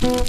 What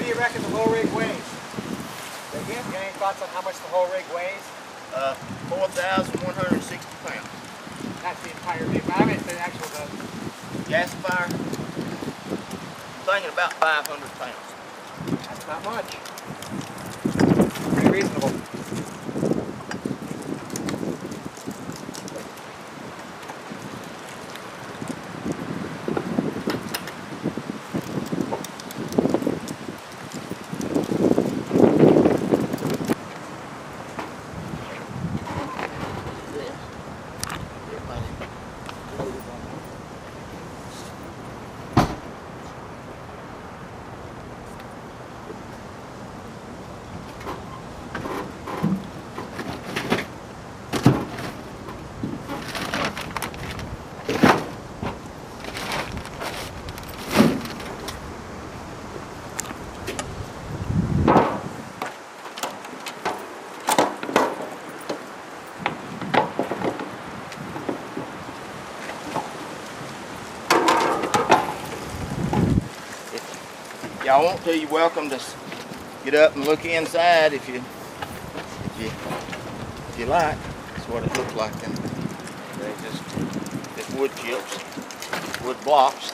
do you reckon the whole rig weighs? You got any thoughts on how much the whole rig weighs? 4,160 pounds. That's the entire rig. I mean, the actual Gasifier, I'm thinking about 500 pounds. That's not much. Pretty reasonable. Y'all want to, you're welcome to get up and look inside if you like. That's what it looks like. And they just wood chips, wood blocks.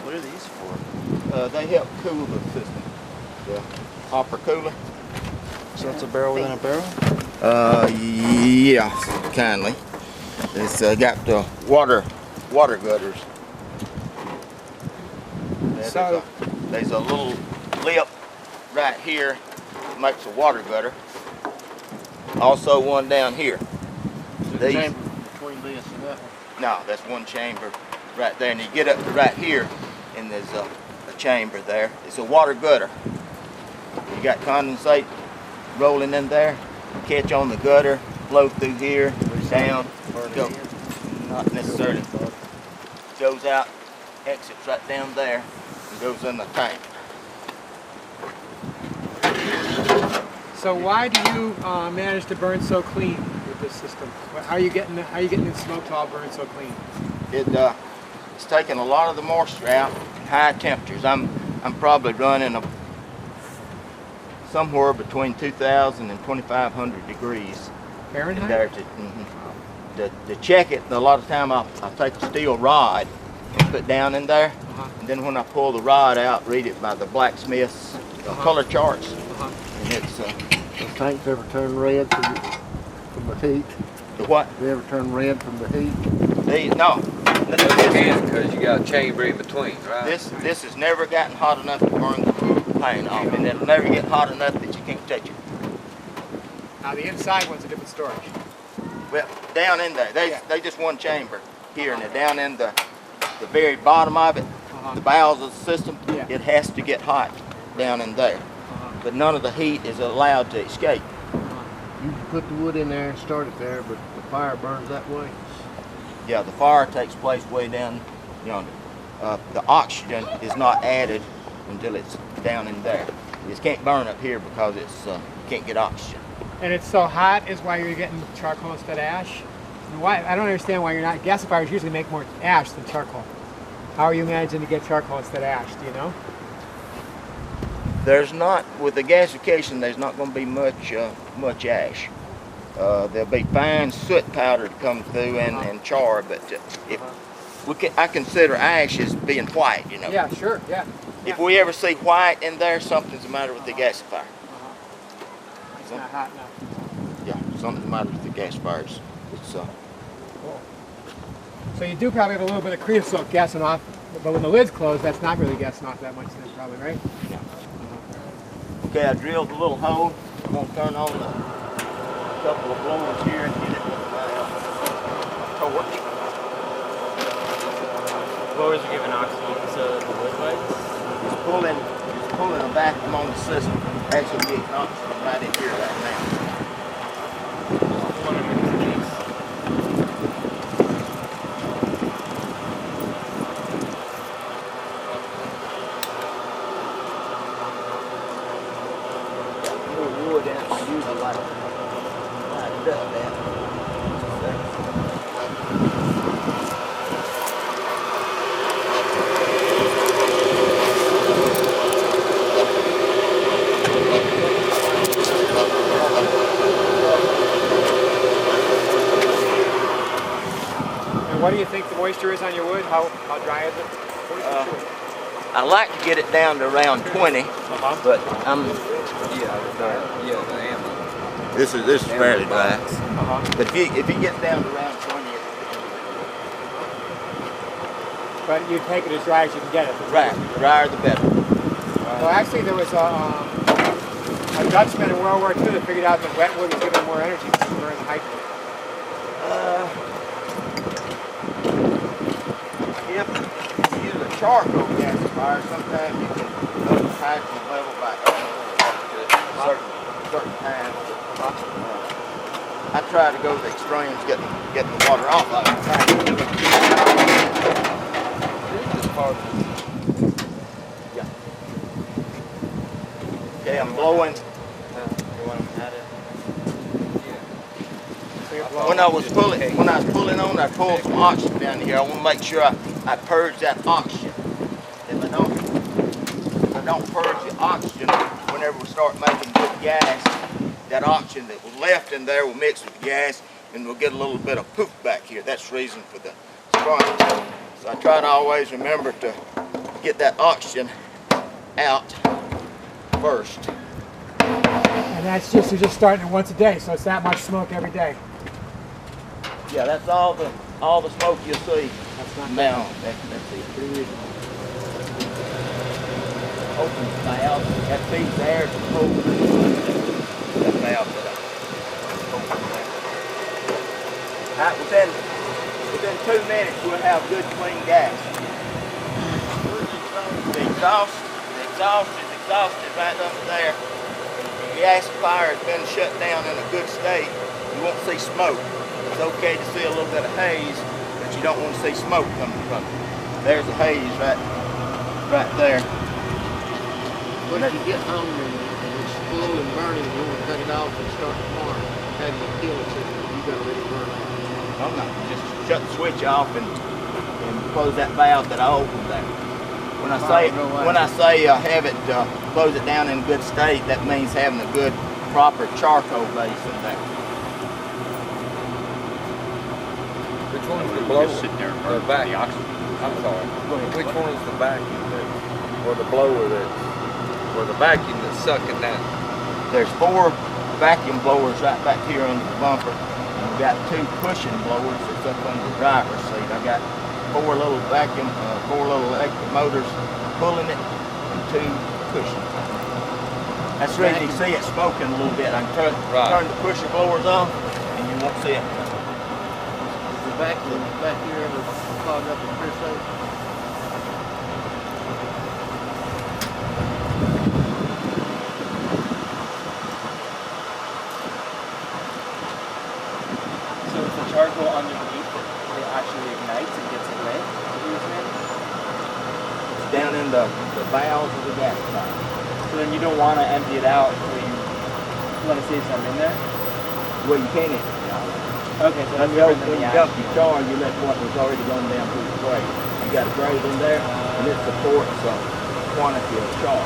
What are these for? They help cool the system. The hopper cooler. So it's a barrel within a barrel? Yeah, kindly. It's got the water gutters. So There's a little lip right here that makes a water gutter. Also one down here. The chamber between this and that one? No, that's one chamber right there. And you get up to right here and there's a chamber there. It's a water gutter. You got condensate rolling in there, catch on the gutter, flow through here, down, go. Not necessarily. Goes out, exits right down there, and goes in the tank. So why do you manage to burn so clean with this system? How are you getting the smoke to all burn so clean? It's taking a lot of the moisture out at high temperatures. I'm probably running somewhere between 2,000 and 2,500 degrees. Fahrenheit? There to check it, a lot of time I'll take a steel rod and put down in there. And then when I pull the rod out, read it by the blacksmith's color charts. And it's Those tanks ever turn red from the heat? the what? They ever turn red from the heat? No. Because you got a chamber in between, right? This has never gotten hot enough to burn the paint off, and it'll never get hot enough that you can't touch it. Now the inside one's a different story. Well, down in there, they just one chamber here, and they're down in the very bottom of it, the bowels of the system. It has to get hot down in there, but none of the heat is allowed to escape. You can put the wood in there and start it there, but the fire burns that way. Yeah, the fire takes place way down yonder. The oxygen is not added until it's down in there. It can't burn up here because it's you can't get oxygen. And it's so hot is why you're getting charcoal instead of ash? And why? I don't understand why you're not. Gasifiers usually make more ash than charcoal. How are you managing to get charcoal instead of ash? Do you know? There's not, with the gasification, there's not going to be much ash. There'll be fine soot powder to come through and char, but I consider ash as being white, you know. Yeah, sure, yeah. If we ever see white in there, something's the matter with the gasifier. It's not hot enough. Yeah, something's the matter with the gasifiers. It's Cool. So you do probably have a little bit of creosote gassing off, but when the lid's closed, that's not really gassing off that much then, probably, right? yeah. Okay, I drilled a little hole. I'm going to turn on a couple of blowers here and get it with my torch. Blowers are giving oxygen to the wood lights. It's pulling a vacuum on the system. Actually getting oxygen right in here right now. what do you think the moisture is on your wood? How dry is it? I like to get it down to around 20, but I'm. Yeah, the amber. This is fairly dry. But if he gets down to around 20, But you take it as dry as you can get it. right, the drier the better. Well, actually, there was a Dutchman in World War II that figured out that wet wood was giving more energy to burn the height. If you use a charcoal gasifier, sometimes you can up the hydrogen level by certain times. I try to go to the extremes, getting the water off of it. Yeah. Okay, I'm blowing. When I was pulling on, I pulled some oxygen down here. I want to make sure I purge that oxygen. If I don't purge the oxygen, whenever we start making good gas, that oxygen that was left in there will mix with the gas, and we'll get a little bit of poof back here. That's the reason for the spark. So I try to always remember to get that oxygen out first. And that's you're just starting it once a day, so it's that much smoke every day. Yeah, that's all the smoke you'll see. That's not Now, let's see. Open the valve. That feeds air to the hole. That valve that open there. Alright, within 2 minutes we'll have good clean gas. The exhaust is exhausted right under there. The gasifier has been shut down in a good state. You won't see smoke. It's okay to see a little bit of haze, but you don't want to see smoke coming from it. There's the haze right there. But if you get hungry and it's full and burning, you want to cut it off and start the farm. How do you kill it so you got to let it burn out? I'm not just shut the switch off and close that valve that I opened there. When I say have it close it down in a good state, that means having a good proper charcoal base in there. Which one's the blower? Just sitting there and burn the oxygen. I'm sorry. Which one is the vacuum or the blower or the vacuum that's sucking that? There's 4 vacuum blowers right back here under the bumper. And we've got 2 pushing blowers that's up under the driver's seat. I got 4 little vacuum, 4 little electric motors pulling it and 2 pushing. That's the reason you see it smoking a little bit. I can turn the pusher blowers on and you won't see it. The vacuum back here ever clogged up in Chris? So it's the charcoal underneath it actually ignites and gets it lit? It's down in the valves of the gasifier. So then you don't want to empty it out until you want to save some in there? Well, you can't empty it out. Okay, so that's When different than you the dump ash. your char, you let what was already going down through the grate. You got a grate in there, and it supports a quantity of char.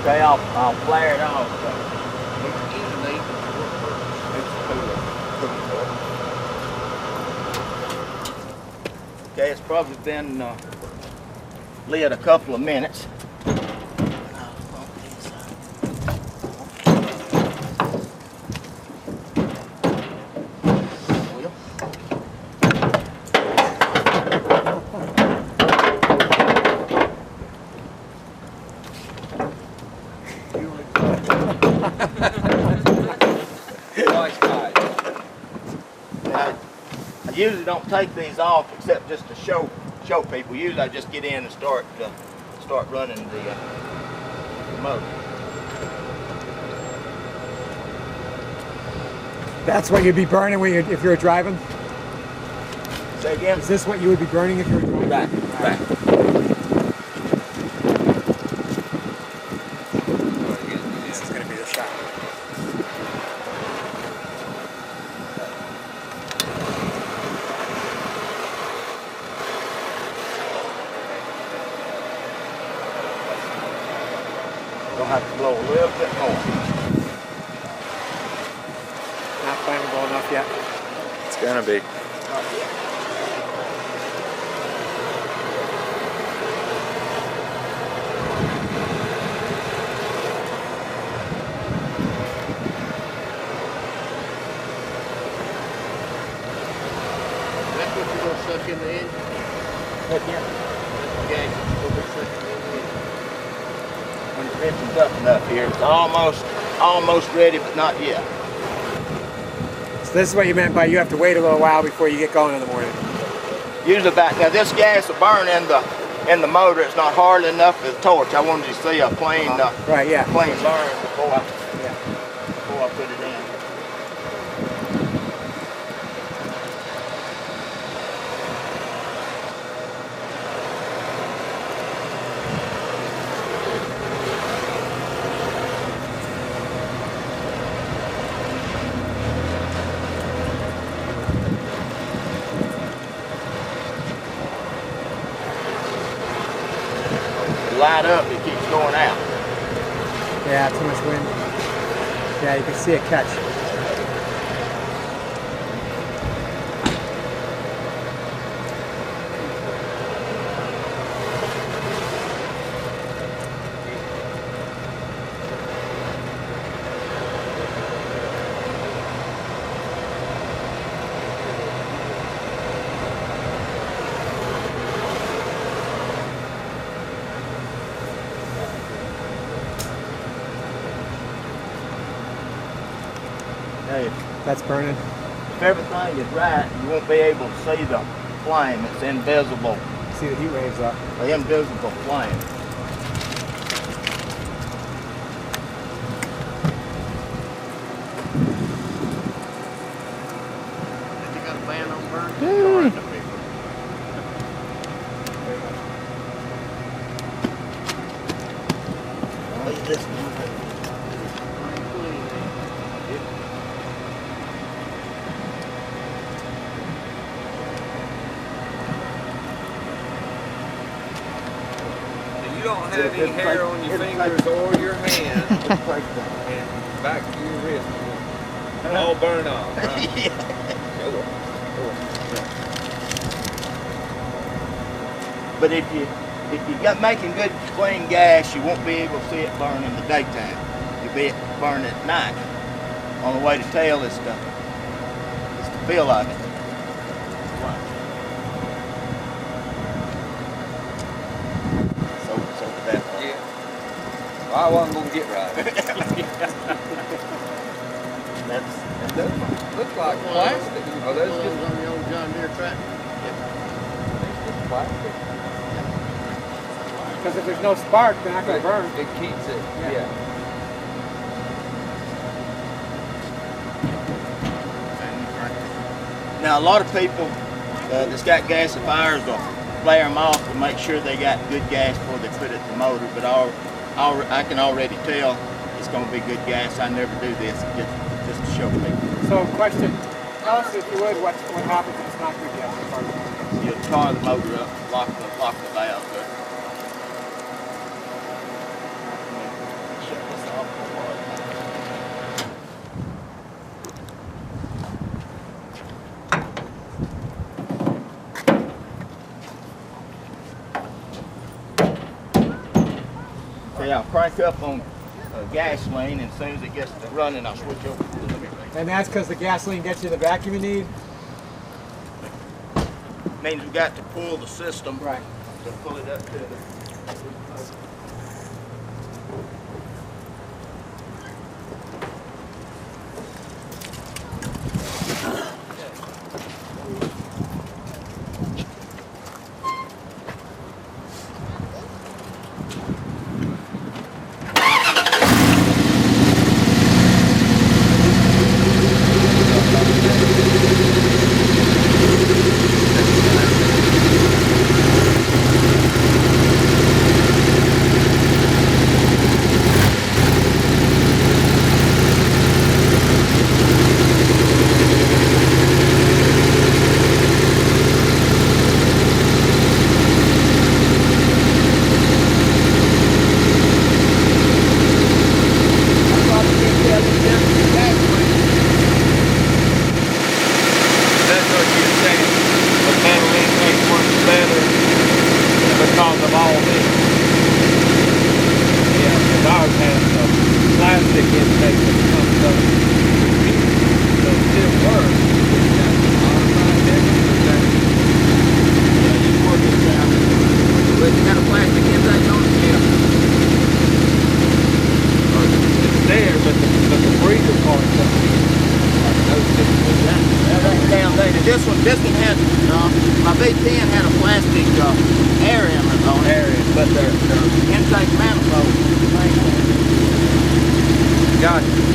Okay, I'll flare it off. Okay, it's probably been lit a couple of minutes. I usually don't take these off except just to show people. Usually I just get in and start running the motor. That's what you'd be burning when if you were driving? Say again? Is this what you would be burning if you were driving? Right. This is going to be the shot. Gonna have to blow a little bit more. Not bad. flammable enough yet. It's gonna be. That's what you're gonna suck in the engine? Heck yeah. Gas is gonna be sucking in the engine. When it's ripping up enough here, it's almost ready, but not yet. So this is what you meant by you have to wait a little while before you get going in the morning. Usually now this gas will burn in the motor. It's not hard enough for the torch. I wanted you to see a plain Right, yeah. plain burn before I put it in. Light up, it keeps going out. Yeah, too much wind. Yeah, you can see it catch. Hey, That's burning. if everything is right, you won't be able to see the flame. It's invisible. See the heat waves up. The invisible flame. You got a ban on burning cars up here. Leave this one. You don't have any hair on your fingers or your hands, and back to your wrist. All burn off. Right? But if you got making good clean gas, you won't be able to see it burn in the daytime. You'll be burning at night. Only way to tell is the feel of it. So that. Yeah. Well, I wasn't gonna get right. That's Looks like plastic. Oh, that's One of just those on the old John Deere tractor. plastic. Because if there's no spark, they're not going to burn. It keeps it. Yeah. Now a lot of people that's got gasifiers will flare them off to make sure they got good gas before they put it in the motor. But I can already tell it's going to be good gas. I never do this just to show people. So, question. Tell us, if you would, what happens if it's not good gas? You tar the motor up, lock the valve up. Shut this off for a while. Okay, I'll crank up on gasoline, and as soon as it gets to running, I'll switch over to the limit. And that's because the gasoline gets you the vacuum you need? Means we got to pull the system Right. to pull it up to the. this one had, my V10 had a plastic air inlet on it, but they're intake manifold. Gotcha.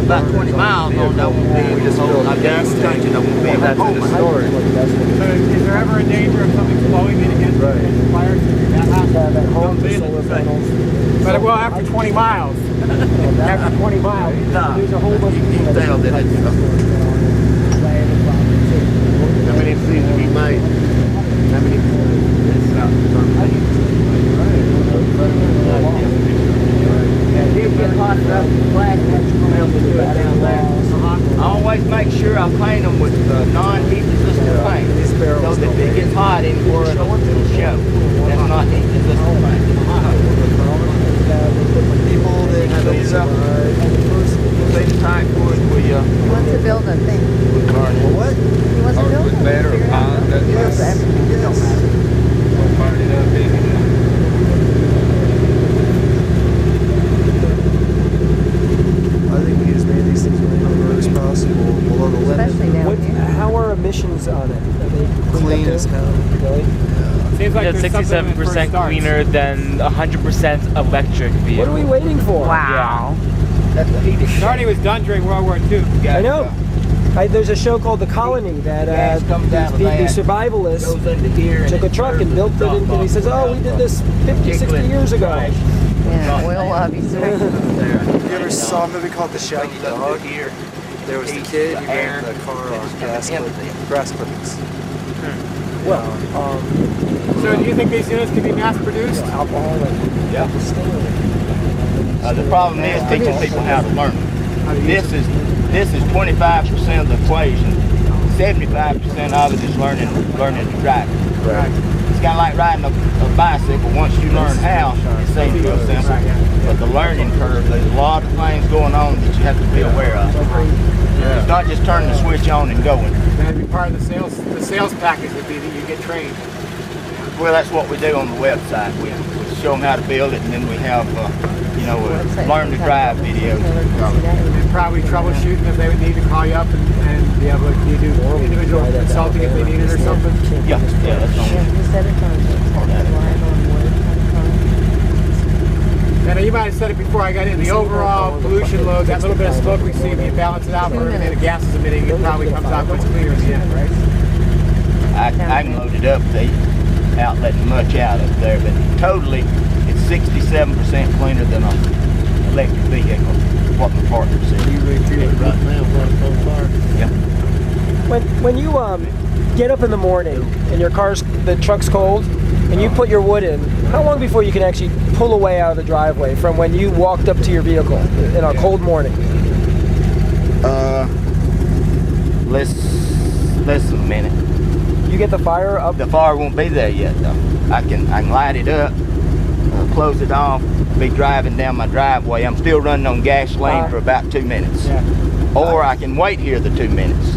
About 20 miles on that won't be able to hold. I guess changing that won't be able to hold my storage. So is there ever a danger of something blowing in against the fire? But well, after 20 miles. After 20 miles. There's a whole bunch of You can tell that it's How many seems to be made? How many? I always make sure I paint them with non-heat resistant paint. So that if it gets hot anywhere, it'll show. That's not heat resistant paint. People that have these These type wood we He wants to build a thing. what? He wants to Or build with one. better Figure it out. pine, that Yes. It don't matter. burn it up anyway. I think we just made these things as as possible below the limit. Especially down What, here. how are emissions on it? Are they Clean up as there? hell. Really? Seems like It's there's something when it first 67% starts. cleaner than 100% electric What vehicle. are we waiting for? Wow. That's the heat exchange. Sardi was done during World War II. I know. There's a show called The Colony that Gas comes out of the that, survivalists goes into here took a it truck and turns built it the into, he says, oh, we did this 50, 60 years ago. Yeah, oil lobbies. You ever saw a movie called The Shaggy Dog? Here. There was the kid, he ran the car on grass clippings. Well, So do you think these units can be mass produced? alcohol and Yeah. The problem is teaching people how to learn. This is 25% of the equation. 75% of it is learning to drive. Right. It's kind of like riding a bicycle. Once you learn how, it seems real simple. But the learning curve, there's a lot of things going on that you have to be aware of. It's not just turning the switch on and going. That'd be part of the sales package would be that you get trained. Well, that's what we do on the website. We show them how to build it, and then we have, learn to drive videos. And probably troubleshooting if they would need to call you up and be able to do individual consulting if they need it or something. Yeah, that's Yeah, on. he said it's on live on wood. And you might have said it before I got in, the overall pollution load, that little bit of smoke we see, when you balance it out for everything the gas is emitting, it probably comes out much cleaner in the end, right? I can load it up, without letting much out up there, but totally it's 67% cleaner than an electric vehicle, what my partner said. You really feel it right now, what it's on fire. Yeah. when you get up in the morning and the truck's cold, and you put your wood in, how long before you can actually pull away out of the driveway from when you walked up to your vehicle in a cold morning? Less than a minute. You get the fire up? The fire won't be there yet though. I can light it up, close it off, be driving down my driveway. I'm still running on gasoline for about 2 minutes. Yeah. Or I can wait here the 2 minutes.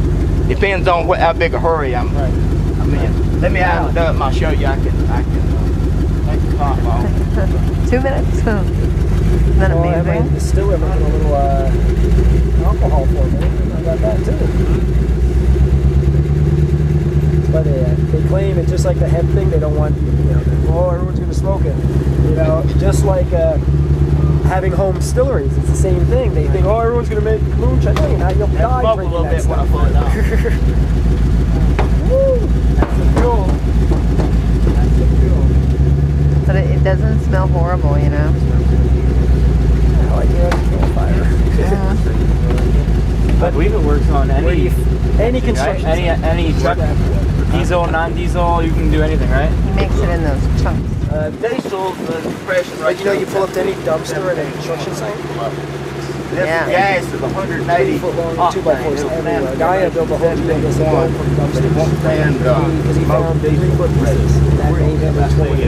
Depends on how big a hurry I'm in. Let me out it up and I'll show you. I can take the top off. 2 minutes? Isn't that amazing? Still making a little alcohol for me. I got that too. But they claim it's just like the hemp thing. They don't want, everyone's going to smoke it. Just like having home distilleries. It's the same thing. They think, everyone's going to make moonshine. No, you're not. You'll die Smoke a drinking little that bit when I stuff. pull it off. Woo! That's the fuel. That's the fuel. But it doesn't smell horrible, I like your fire. I believe it works on any construction. right? Any truck, diesel, non-diesel. You can do anything, right? He makes it in those chunks. Diesel, the compression Like, rate. you pull up to any dumpster at a construction site? This Yeah. gas is 180 4 long octane. 2x4s It'll everywhere. stand A guy had built a whole thing from dumpsters. It won't stand, Because he found smoke 3-foot pieces. And that made him a 20.